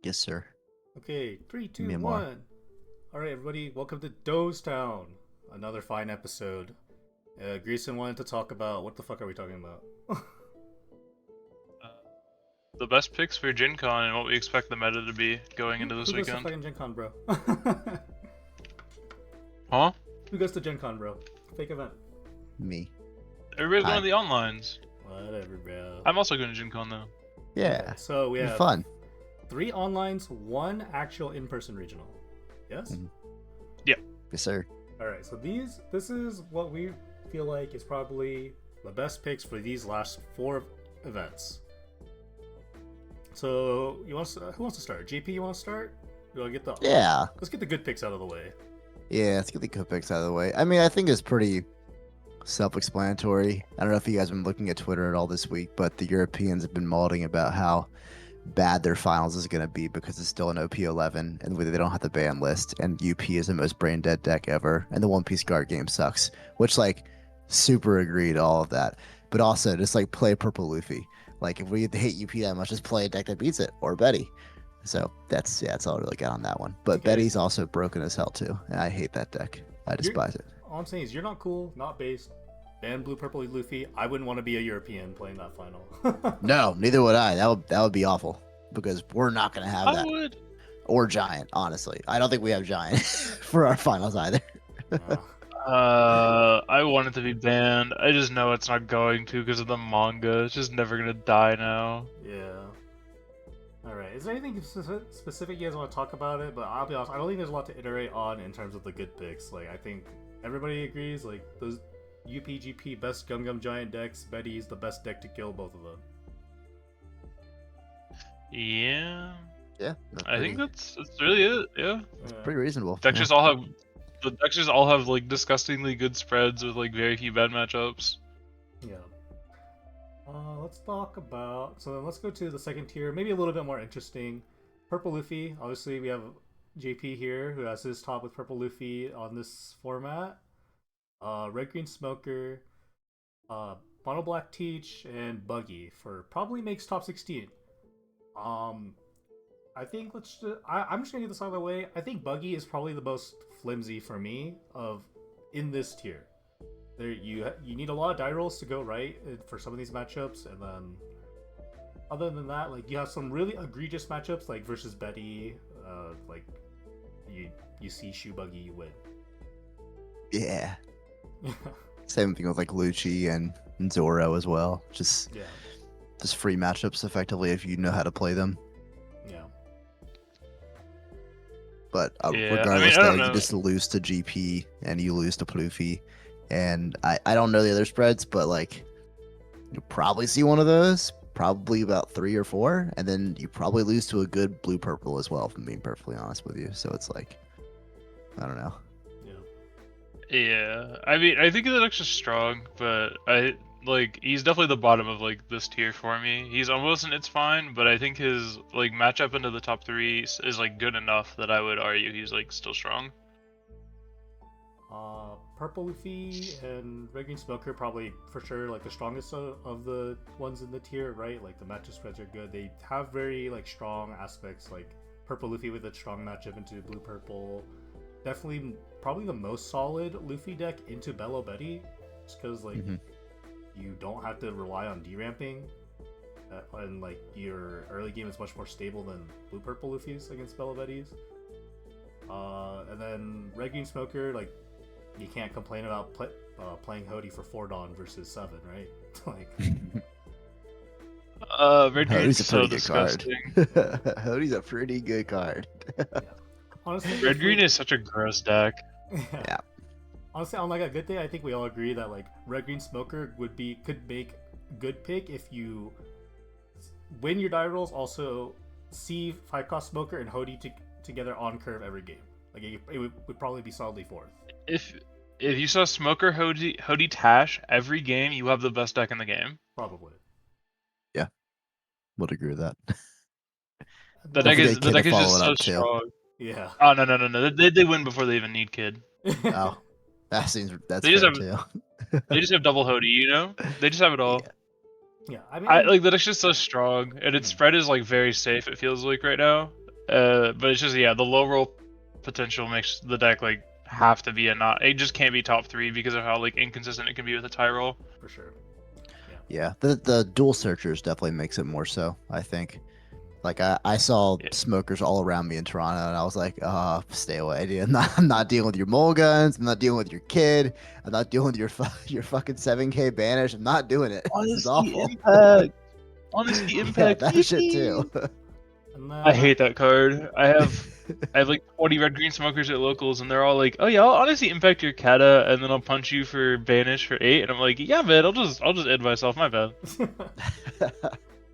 Yes, sir. Okay, three, Give two, me a more. one. All right, everybody, welcome to Dozetown. Another fine episode. Greason wanted to talk about what the fuck are we talking about? Uh, the best picks for Gen Con and what we expect the meta to be going who, into this who goes to weekend. fucking Gen Con, bro? Huh? Who goes to Gen Con, bro? Fake event. Me. Everybody's going Hi. to the onlines. Whatever, bro. I'm also going to Gen Con though. Okay, Yeah. so we It'd be have fun. 3 onlines, 1 actual in-person regional. Yes. Mhm. Yeah. Yes, sir. All right, so this is what we feel like is probably the best picks for these last 4 events. So who wants to start? GP, you want to start? You want to get the Yeah. Let's get the good picks out of the way. Yeah, let's get the good picks out of the way. I mean, I think it's pretty self-explanatory. I don't know if you guys have been looking at Twitter at all this week, but the Europeans have been mulling about how bad their finals is going to be because it's still an OP11 and they don't have the ban list, and UP is the most brain dead deck ever, and the One Piece guard game sucks, which, like, super agree to all of that. But also, just, like, play Purple Luffy. Like, if we hate UP that much, just play a deck that beats it, or Betty. So that's all I really got on that one. But Okay. Betty's also broken as hell too, and I hate that deck. I despise it. All I'm saying is you're not cool, not based. Ban blue, purple, Luffy. I wouldn't want to be a European playing that final. No, neither would I. That would be awful because we're not gonna have I that. would. Or Giant, honestly. I don't think we have Giant for our finals either. I want it to be banned. I just know it's not going to because of the manga. It's just never going to die now. Yeah. Alright, is there anything specific you guys want to talk about it? But I'll be honest, I don't think there's a lot to iterate on in terms of the good picks. Like, I think everybody agrees, like, those UPGP best Gum Gum Giant decks, Betty's the best deck to kill both of them. Yeah. Yeah, I think that's really it. Yeah. pretty reasonable. Decks Yeah. just all have the decks just all have like disgustingly good spreads with like very few bad matchups. Yeah. Let's talk about. So then let's go to the second tier, maybe a little bit more interesting. Purple Luffy. Obviously, we have JP here who has his top with Purple Luffy on this format. Red Green Smoker, Mono Black Teach, and Buggy for probably makes top 16. I think I'm just gonna get this out of the way. I think Buggy is probably the most flimsy for me in this tier. There you need a lot of die rolls to go right for some of these matchups, and then other than that, like you have some really egregious matchups like versus Betty, like you see Shoe Buggy, you win. Yeah. Same thing with like Lucci and Zoro as well. Just free matchups effectively if you know how to play them. Yeah. But Yeah, regardless, I don't though, know. you just lose to GP and you lose to Pluffy. And I don't know the other spreads, but like you'll probably see one of those, probably about 3 or 4, and then you probably lose to a good blue purple as well, if I'm being perfectly honest with you. So it's like, I don't know. Yeah, I mean, I think the deck's just strong, but he's definitely the bottom of like this tier for me. He's almost an it's fine, but I think his like matchup into the top 3 is like good enough that I would argue he's like still strong. Purple Luffy and Red Green Smoker probably for sure like the strongest of the ones in the tier, right? Like the matchup spreads are good. They have very like strong aspects, like Purple Luffy with a strong matchup into Blue Purple. Definitely probably the most solid Luffy deck into Bello Betty, just because like you don't have to rely on deramping, and like your early game is much more stable than Blue Purple Luffy's against Bello Betty's. And then Red Green Smoker, like you can't complain about playing Hody for 4 Dawn versus 7, right? Like, Red Green's Hody's a so pretty good disgusting. card. Hody's a pretty good card. yeah. Honestly, Red Green is such a gross deck. Yeah. Honestly, on like a good day, I think we all agree that like Red Green Smoker could make good pick if you win your die rolls. Also, see 5-cost Smoker and Hody together on curve every game. Like it would probably be solidly 4th. If you saw Smoker Hody Tash every game, you have the best deck in the game. Probably. Yeah. Would agree with that. The Don't deck forget is Kid to just follow it so up too. strong. Yeah. Oh no. They win before they even need Kid. Oh, that's They just fair have too. They just have double Hody, you know? They just have it all. Yeah. Yeah. I mean, I like the deck's just so strong, and its spread is like very safe. It feels like right now. But it's just, yeah, the low roll potential makes the deck like have to be a not. It just can't be top 3 because of how like inconsistent it can be with a tie roll. For sure. Yeah, the dual searchers definitely makes it more so, I think. Like I saw Yeah. smokers all around me in Toronto, and I was like, stay away, dude. I'm not dealing with your mole guns. I'm not dealing with your kid. I'm not dealing with your fucking 7K banish. I'm not doing it. This is Honesty awful. impact. Honesty Yeah, impact. that shit too. Yippee! And I then hate that card. I have like 20 red green smokers at locals, and they're all like, "Oh yeah, I'll honestly impact your kata, and then I'll punch you for banish for 8." And I'm like, "Yeah, man, I'll just end myself. My bad."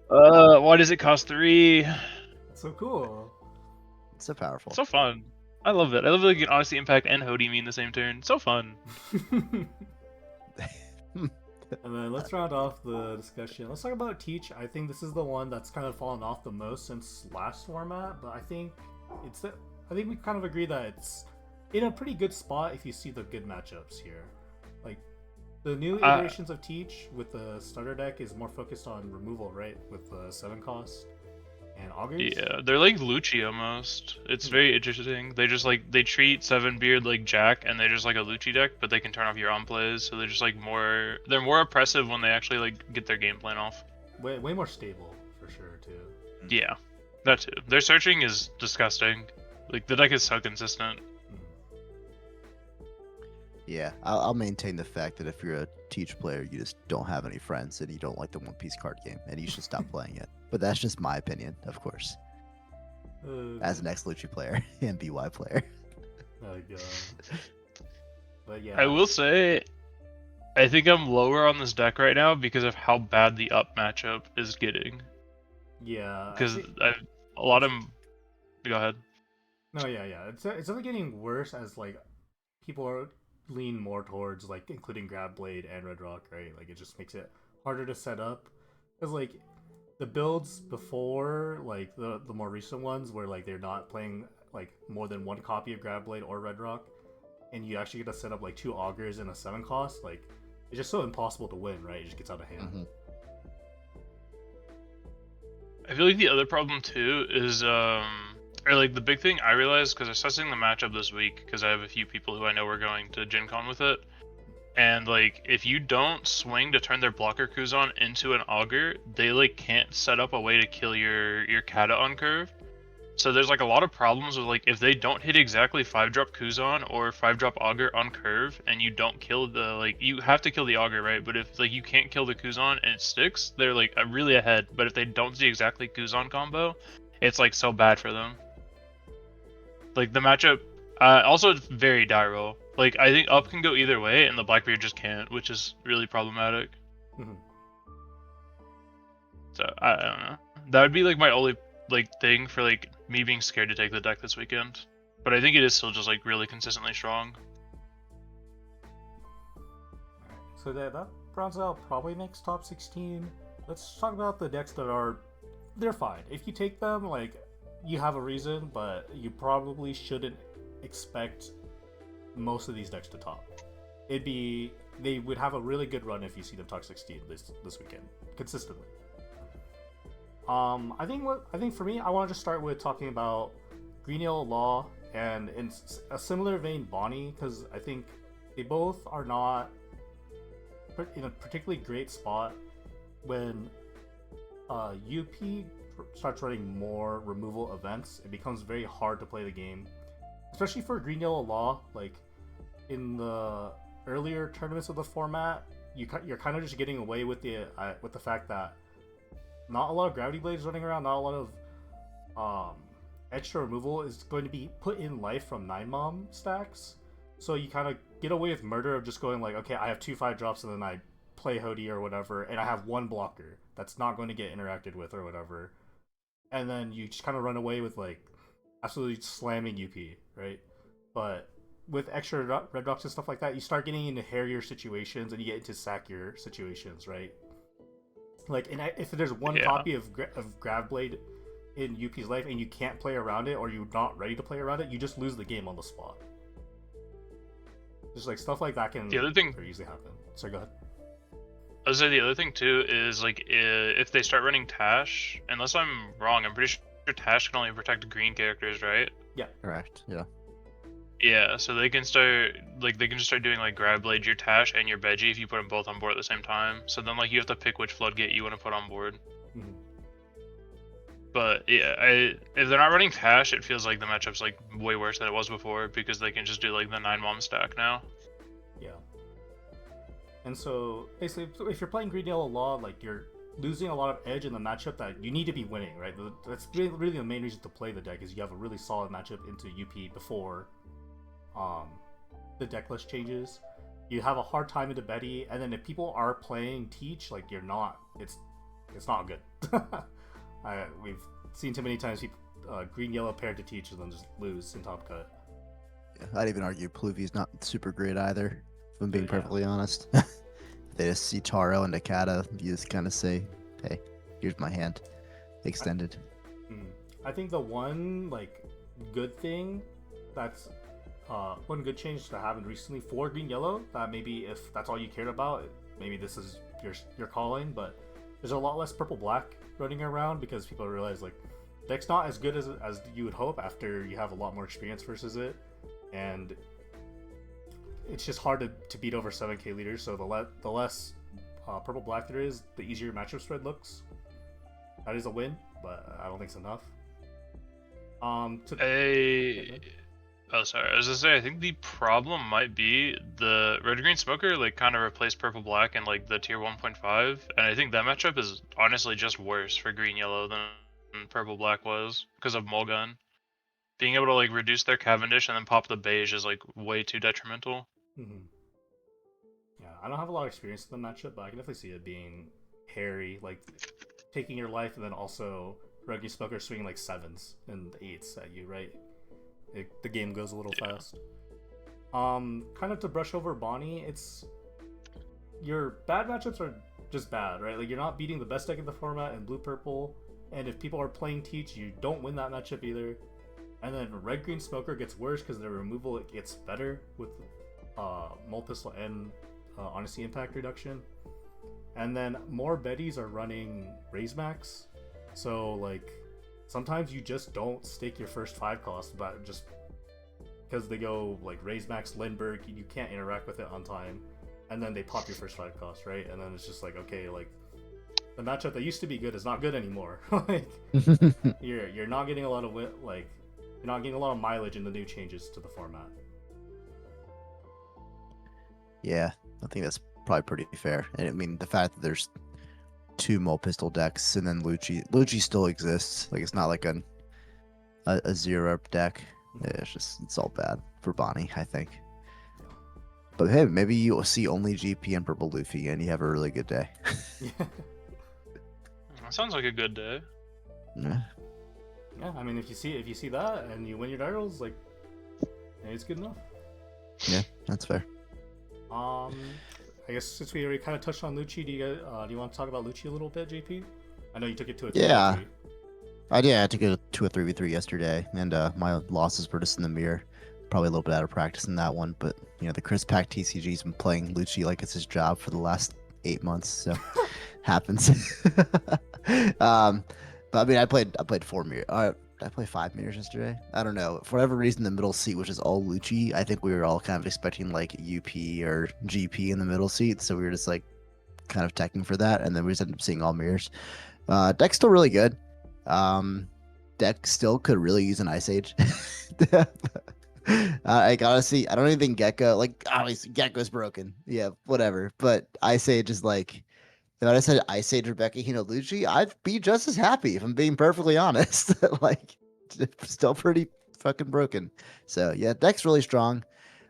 Why does it cost 3? so cool. It's so powerful. So fun. I love it. I love that you can honestly impact and Hody me in the same turn. So fun. And then let's round off the discussion. Let's talk about Teach. I think this is the one that's kind of fallen off the most since last format, but I think we kind of agree that it's in a pretty good spot if you see the good matchups here. Like the new iterations of Teach with the starter deck is more focused on removal, right? With the 7 cost and augurs. Yeah, they're like Lucci almost. It's very interesting. They treat 7 Beard like Jack, and they're just like a Lucci deck, but they can turn off your on plays, so they're just like they're more oppressive when they actually like get their game plan off. Way more stable for sure too. Yeah, that too. Their searching is disgusting. Like the deck is so consistent. Yeah, I'll maintain the fact that if you're a Teach player, you just don't have any friends and you don't like the One Piece card game, and you should stop playing it. But that's just my opinion, of course, as an ex-Lucci player and BY player. Oh god. But yeah, I will say, I think I'm lower on this deck right now because of how bad the up matchup is getting. Yeah, Because a lot of go ahead. No, yeah. It's only getting worse as like people are lean more towards like including Grab Blade and Red Rock, right? Like it just makes it harder to set up because like the builds before like the more recent ones where like they're not playing like more than one copy of Grab Blade or Red Rock, and you actually get to set up like 2 augurs and a 7 cost. Like it's just so impossible to win, right? It just gets out of hand. Mm-hmm. I feel like the other problem too is or like the big thing I realized because assessing the matchup this week, because I have a few people who I know are going to Gen Con with it, and like if you don't swing to turn their blocker Kuzan into an augur, they like can't set up a way to kill your kata on curve. So there's like a lot of problems with like if they don't hit exactly 5-drop Kuzan or 5-drop augur on curve, and you don't kill the like you have to kill the augur, right? But if like you can't kill the Kuzan and it sticks, they're like really ahead. But if they don't see exactly Kuzan combo, it's like so bad for them. Like the matchup, also it's very die roll. Like I think up can go either way, and the Blackbeard just can't, which is really problematic. Mhm. So I don't know. That would be like my only like thing for like me being scared to take the deck this weekend. But I think it is still just like really consistently strong. So that rounds out probably makes top 16. Let's talk about the decks that they're fine. If you take them, like you have a reason, but you probably shouldn't expect most of these decks to top. They would have a really good run if you see them top 16 this weekend consistently. I think for me, I want to just start with talking about Green Yellow Law and in a similar vein Bonnie, because I think they both are not in a particularly great spot when UP starts running more removal events. It becomes very hard to play the game, especially for Green Yellow Law. Like in the earlier tournaments of the format, you're kind of just getting away with the fact that not a lot of Gravity Blades running around, not a lot of extra removal is going to be put in life from 9-mom stacks. So you kind of get away with murder of just going like, okay, I have 2 5-drops and then I play Hody or whatever, and I have 1 blocker that's not going to get interacted with or whatever. And then you just kind of run away with like absolutely slamming UP, right? But with extra red drops and stuff like that, you start getting into hairier situations and you get into sackier situations, right? Like, and if there's one copy of Grav Blade in UP's life and you can't play around it, or you're not ready to play around it, you just lose the game on the spot. Just like stuff like that can very easily happen. So go ahead. I would say the other thing too is like if they start running Tash, unless I'm wrong, I'm pretty your Tash can only protect green characters, right? Correct. Yeah. Yeah, so they can start they can just start doing like grab blade your Tash and your Veggie if you put them both on board at the same time. So then like you have to pick which floodgate you want to put on board. Mhm. But yeah, if they're not running Tash, it feels like the matchup's like way worse than it was before because they can just do like the 9-mom stack now. Yeah. And so basically, if you're playing green yellow a lot, like you're losing a lot of edge in the matchup that you need to be winning, right? That's really the main reason to play the deck is you have a really solid matchup into UP before um, the deck list changes. You have a hard time into Betty, and then if people are playing Teach, like you're not, it's not good. We've seen too many times people green yellow paired to Teach and then just lose in top cut. Yeah, I'd even argue Pluvi's not super great either, if I'm being Yeah. perfectly honest. They just see Taro and Nakata, you just kind of say, hey, here's my hand. Extended. I think the one like good thing that's one good change that happened recently for green yellow that maybe if that's all you cared about, maybe this is your calling, but there's a lot less purple black running around because people realize like deck's not as good as you would hope after you have a lot more experience versus it, and it's just hard to beat over 7k leaders. So the less purple black there is, the easier matchup spread looks. That is a win, but I don't think it's enough. Oh, sorry. I was gonna say, I think the problem might be the red green smoker like kind of replaced purple black in like the tier 1.5, and I think that matchup is honestly just worse for green yellow than purple black was because of Mulgun. Being able to like reduce their Cavendish and then pop the beige is like way too detrimental. Mm-hmm. Yeah, I don't have a lot of experience in the matchup, but I can definitely see it being hairy, like taking your life and then also red green smoker swinging like 7s and 8s at you, right? The game goes a little fast. Kind of to brush over Bonnie, it's your bad matchups are just bad, right? Like you're not beating the best deck in the format in blue purple, and if people are playing Teach, you don't win that matchup either. And then red green smoker gets worse because the removal it gets better with Molt Pistol and Honesty Impact reduction. And then more Bettys are running Raise Max, so like sometimes you just don't stake your first 5 cost, but just because they go like Raise Max Lindbergh, you can't interact with it on time, and then they pop your first 5 cost, right? And then it's just like, okay, like the matchup that used to be good is not good anymore. Like you're not getting a lot of like you're not getting a lot of mileage in the new changes to the format. Yeah, I think that's probably pretty fair. And I mean, the fact that there's 2 Molt Pistol decks and then Lucci still exists. Like it's not like a 0 deck. Yeah, it's all bad for Bonnie, I think. But hey, maybe you'll see only GP and Purple Luffy and you have a really good day. Yeah. That sounds like a good day. Yeah. Yeah, I mean, if you see that and you win your titles, like, it's good enough. Yeah, that's fair. I guess since we already kind of touched on Lucci, do you want to talk about Lucci a little bit, JP? I know you took it to a 3v3. I took it to a 3v3 yesterday, and my losses were just in the mirror. Probably a little bit out of practice in that one, but you know the Chris Pack TCG's been playing Lucci like it's his job for the last 8 months, so happens. But I mean, I played 4 mirrors. Did I play 5 mirrors yesterday? I don't know. For whatever reason, the middle seat, which is all Lucci, I think we were all kind of expecting like UP or GP in the middle seat, so we were just like kind of teching for that, and then we just ended up seeing all mirrors. Deck's still really good. Deck still could really use an Ice Age. I gotta see. I don't even think Gecko, like obviously Gecko's broken. Yeah, whatever. But Ice Age is like, if I said Ice Age Rebecca Hino Lucci, I'd be just as happy if I'm being perfectly honest. Like, still pretty fucking broken. So yeah, deck's really strong.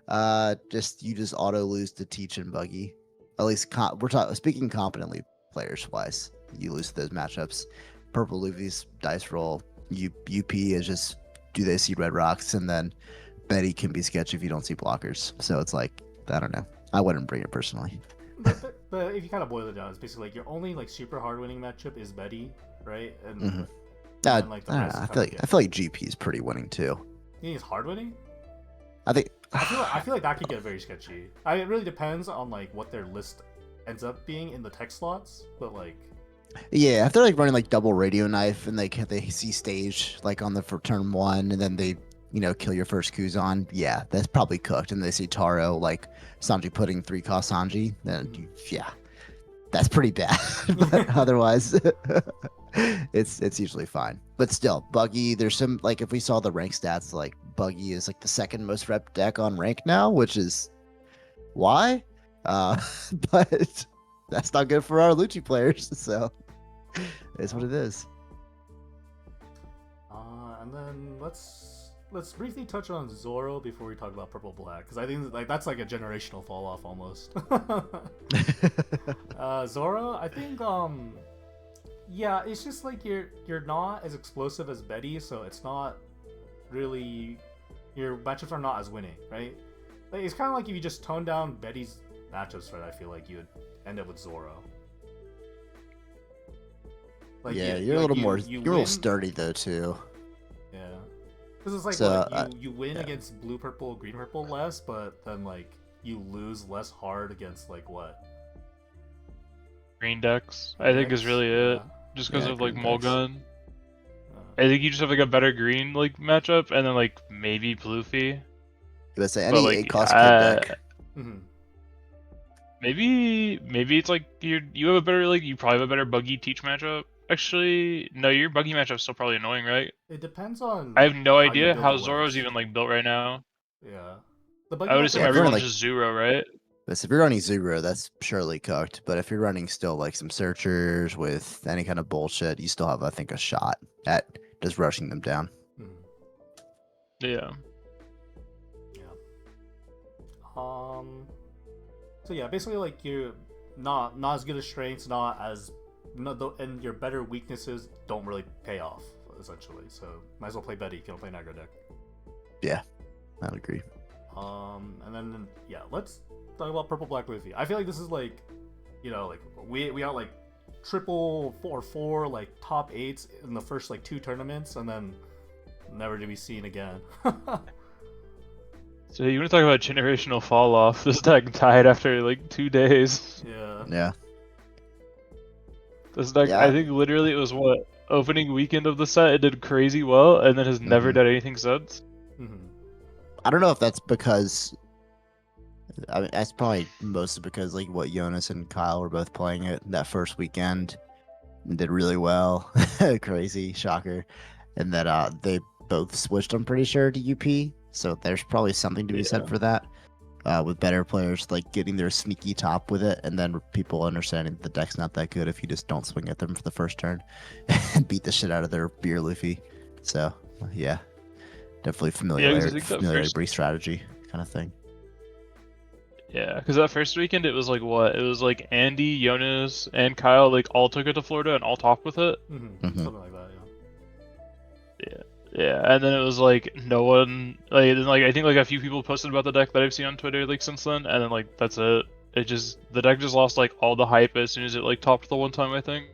You just auto lose to Teach and Buggy. At least we're speaking competently players wise. You lose to those matchups. Purple Luffy's dice roll. UP is just, do they see red rocks, and then Betty can be sketchy if you don't see blockers. So it's like, I don't know. I wouldn't bring it personally. But if you kind of boil it down, it's basically like your only like super hard winning matchup is Betty, right? And, and like the rest I feel like GP is pretty winning too. You think it's hard winning? I feel like that could get very sketchy. It really depends on like what their list ends up being in the tech slots, but like Yeah, if they're like running like double radio knife and they see stage like on the for turn one and then they kill your first Kuzan, yeah, that's probably cooked. And they see Taro like Sanji putting 3 cost Sanji, then yeah, that's pretty bad. But otherwise, it's usually fine. But still, Buggy, there's some like if we saw the rank stats, like Buggy is like the second most rep deck on rank now, which is why. Uh, but that's not good for our Lucci players, so it's what it is. And then let's briefly touch on Zoro before we talk about Purple Black, because I think like that's like a generational fall off almost. Zoro, I think yeah, it's just like you're not as explosive as Betty, so it's not really your matchups are not as winning, right? Like, it's kind of like if you just tone down Betty's matchups, right? I feel like you would end up with Zoro. Like Yeah, you, you're a like little you more. you You're a little win, stirdy though too. yeah. Because it's like So what you win yeah, against blue purple green purple less, but then like you lose less hard against like what Green decks, I green think is decks, really yeah. it. Just because yeah, of like green decks. Mulgun. Uh, I think you just have like a better green like matchup, and then like maybe Ploofy. Let's say But any like, 8 cost kid deck. mhm. maybe it's like you have a better like you probably have a better buggy teach matchup. Actually, no, your buggy matchup's still probably annoying, right? It depends I on have no how you idea build the how Zoro's list. even like built right now. Yeah, the I buggy would matchup assume Yeah, if is you're running everyone's like just Zero, right? this, if you're running Zero, that's surely cooked. But if you're running still like some searchers with any kind of bullshit, you still have, I think, a shot at just rushing them down. mhm. Yeah. Yeah. So yeah, basically like you're not as good as strengths, not as no, and your better weaknesses don't really pay off essentially. So might as well play Betty. You can play an aggro deck. Yeah, I would agree. And then yeah, let's talk about Purple Black Luffy. I feel like this is like, like we got like triple 4 like top eights in the first like 2 tournaments, and then never to be seen again. So you want to talk about generational fall off? This deck died after like 2 days. Yeah. Yeah, This deck, I yeah. think literally it was what opening weekend of the set. It did crazy well, and then has never hmm done anything since. Mm-hmm. I don't know if that's because. I mean, that's probably mostly because like what Jonas and Kyle were both playing it that first weekend and did really well. Crazy shocker, and that they both switched. I'm pretty sure to UP. So there's probably something to be said Yeah. for that. With better players like getting their sneaky top with it, and then people understanding that the deck's not that good if you just don't swing at them for the first turn and beat the shit out of their beer Luffy. So yeah, definitely Yeah, because I think that familiarity first, breed strategy kind of thing. yeah, because that first weekend it was like what? It was like Andy, Jonas, and Kyle like all took it to Florida and all topped with it. Mm-hmm. hmm Something like that. Yeah. Yeah. Yeah, and then it was like no one like then like I think like a few people posted about the deck that I've seen on Twitter like since then, and then like that's it. It just the deck just lost like all the hype as soon as it like topped the one time I think.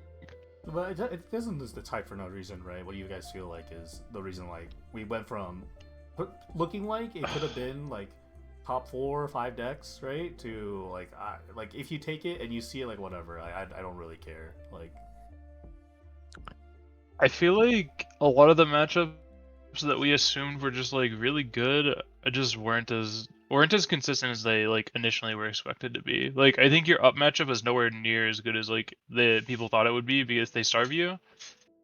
But it isn't just the type for no reason, right? What do you guys feel like is the reason like we went from looking like it could have been like top 4 or 5 decks, right? To like if you take it and you see it like whatever, I don't really care. Like I feel like a lot of the matchups that we assumed were just like really good just weren't as consistent as they like initially were expected to be. Like I think your up matchup is nowhere near as good as like the people thought it would be because they starve you.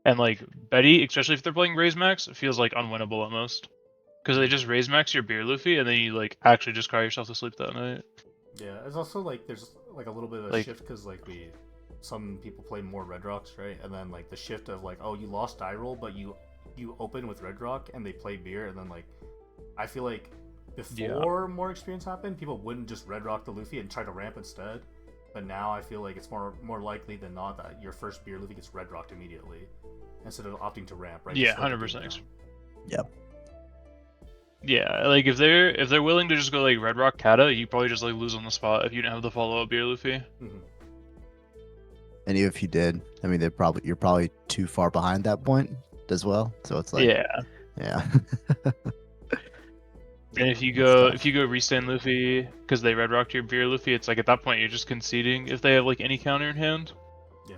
And like Betty, especially if they're playing raise max, feels like unwinnable almost. Because they just raise max your beer Luffy and then you like actually just cry yourself to sleep that night. yeah, it's also like there's like a little bit of a Like shift because like some people play more red rocks, right? And then like the shift of like, oh, you lost die roll, but you open with red rock and they play beer, and then like I feel like before more experience happened, people wouldn't just red rock the Luffy and try to ramp instead. But now I feel like it's more likely than not that your first beer Luffy gets red rocked immediately instead of opting to ramp, right? yeah, Slow the game 100%. down. Yep. Yeah, like if they're willing to just go like Red Rock Kata, you probably just like lose on the spot if you didn't have the follow up beer Luffy. Mm-hmm. And even if you did, I mean, you're probably too far behind that point as well. So it's like, Yeah. yeah, And if you it's go tough. restand Luffy because they red rocked your beer Luffy, it's like at that point you're just conceding if they have like any counter in hand. Yeah.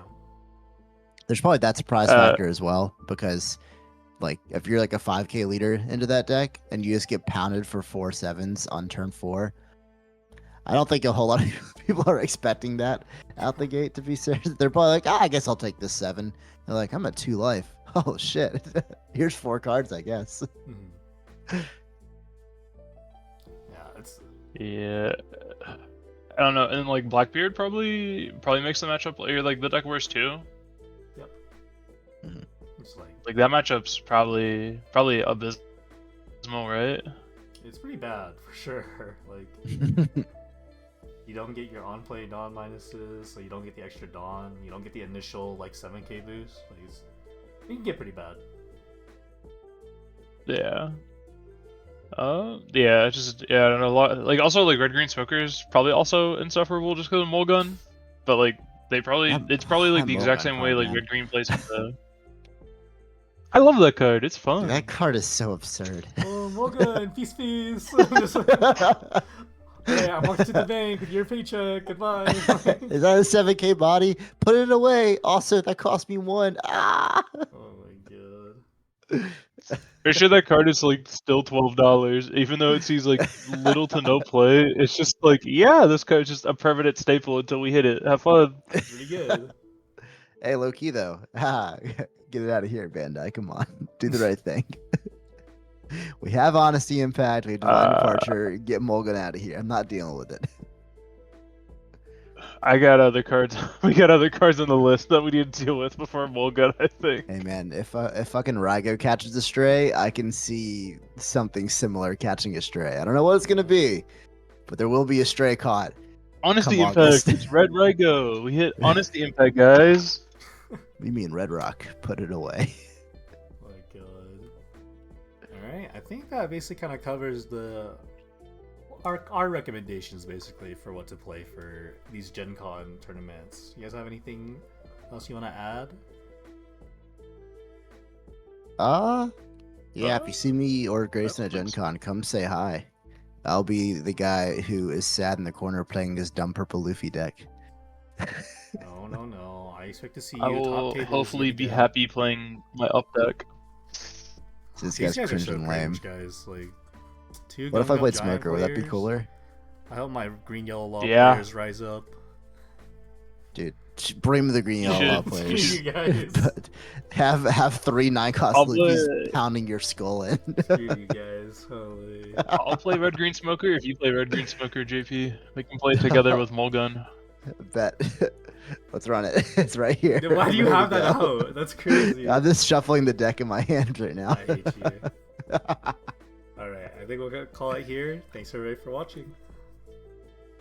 There's probably that surprise factor as well, because like if you're like a 5k leader into that deck and you just get pounded for 4/7s on turn 4, I don't think a whole lot of people are expecting that out the gate, to be serious. They're probably like, I guess I'll take this 7. They're like, I'm at 2 life. Oh shit. Here's 4 cards, I guess. Mhm. Yeah, it's Yeah. I don't know, and like Blackbeard probably makes the matchup like the deck worse too. yep. It's Like that matchup's probably abysmal, right? it's pretty bad for sure. Like you don't get your on play dawn minuses, so you don't get the extra dawn. You don't get the initial like 7k boost. Like it can get pretty bad. Yeah. Yeah, I don't know. Like also like red green smokers probably also insufferable just because of Mulgun, but like it's probably like that the exact Mulgun same way card, like man. rid green plays with the. I love that card. It's Dude, fun. that card is so absurd. Oh, Morgan, peace. Hey, I walked to the bank with your paycheck. Goodbye. Is that a 7k body? Put it away. Also, that cost me 1. Ah! Oh my god. Pretty sure that card is like still $12, even though it sees like little to no play. It's just like, yeah, this card's just a permanent staple until we hit it. Have fun. It's pretty good. Hey, low key though. Ah, get it out of here, Bandai. Come on, do the right thing. We have honesty impact. We have divine departure. Get Mulligan out of here. I'm not dealing with it. I got other cards. We got other cards on the list that we need to deal with before Mulgun, I think. Hey man, if fucking Rygo catches a stray, I can see something similar catching a stray. I don't know what it's gonna be, but there will be a stray caught. Honesty Come Impact. August. It's Red Rygo. We hit Honesty Impact, guys. You mean Red Rock? Put it away. Oh my god. Alright, I think that basically kind of covers our recommendations basically for what to play for these Gen Con tournaments. You guys have anything else you want to add? Yeah. If you see me or Grayson at Gen Con, come say hi. I'll be the guy who is sad in the corner playing this dumb purple Luffy deck. No. I expect to see you I top will tables hopefully yet be again. happy playing my up deck. This These guy's guys are so cringing lame. cringe, guys. Like, two What if I Gum Gum played Giant Smoker? Would that be players. cooler? I hope my green yellow law Yeah. players rise up. Dude, bring me the green You yellow law should. players. You guys. But have 3 9-cost I'll Luffys play- pounding your skull in. Screw you guys. Holy. I'll play Red Green Smoker if you play Red Green Smoker, JP. We can play together with Mulgun. Bet. Let's run it. It's right here. Then why do you Ready have to that go. out? That's crazy. I'm just shuffling the deck in my hand right now. I hate you. Alright, I think we'll call it here. Thanks everybody for watching.